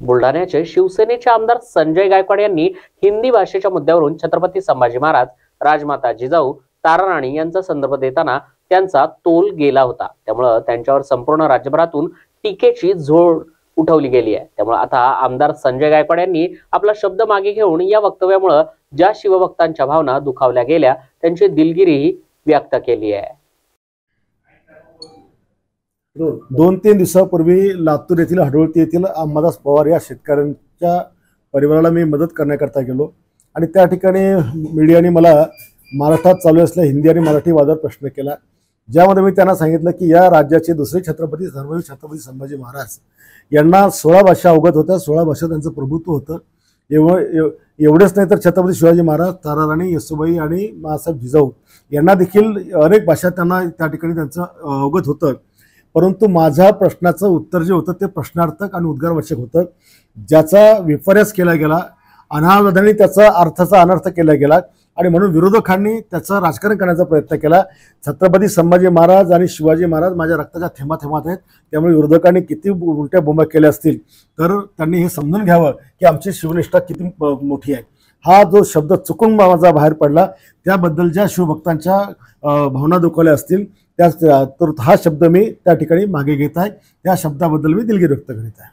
बुलढाण्याचे शिवसेनेचे आमदार संजय गायकवाड यांनी हिंदी भाषेच्या मुद्द्यावरून छत्रपती संभाजी महाराज, राजमाता जिजाऊ, ताराराणी यांचा संदर्भ देताना त्यांचा तोल गेला होता। त्यामुळे त्यांच्यावर संपूर्ण राज्यभरातून टीकेची झोड उठवली गेली आहे। त्यामुळे आता आमदार संजय गायकवाड यांनी आपला शब्द मागे घेऊन या वक्तव्यामुळे ज्या शिवभक्तांच्या भावना दुखावल्या गेल्या त्यांची दिलगिरी व्यक्त केली आहे। 2-3 दिवसापूर्वी लातूर येथील हडवळती येथील अंबादास पवार या शेतकऱ्यांच्या परिवाराला मी मदत करण्याकरता गेलो आणि त्या ठिकाणी मीडियाने मला महाराष्ट्रात चालू असलेल्या हिंदी आणि मराठी वादावर प्रश्न केला, ज्यामध्ये मी त्यांना सांगितलं की या राज्याचे दुसरे छत्रपती छत्रपती संभाजी महाराज यांना 16 भाषा अवगत होत्या, 16 भाषा त्यांचं प्रभुत्व होतं। एवढेच नाही तर छत्रपती शिवाजी महाराज, ताराराणी, येसुबाई आणि मासाहेब जिजाऊ यांना देखील अनेक भाषा त्यांना त्या ठिकाणी त्यांचं अवगत होतं। परंतु माझ्या प्रश्नाचं उत्तर जे होतं ते प्रश्नार्थक आणि उद्गारवाचक होतं, ज्याचा विपर्यास केला गेला, अनावधानाने त्याचा अर्थाचा अनर्थ केला गेला आणि म्हणून विरोधकांनी त्याचं राजकारण करण्याचा प्रयत्न केला। छत्रपती संभाजी महाराज आणि शिवाजी महाराज माझ्या रक्ताच्या थेंबाथेंबात आहेत, त्यामुळे विरोधकांनी किती उलट्या बोंबा केल्या असतील तर त्यांनी हे समजून घ्यावं की आमची शिवनिष्ठा किती मोठी आहे। हा जो शब्द चुकून माझा बाहेर पडला त्याबद्दल ज्या शिवभक्तांच्या भावना दुखावल्या असतील तर हा शब्द मी त्या ठिकाणी मागे घेत आहे, त्या शब्दाबद्दल मी दिलगिरी व्यक्त करीत आहे।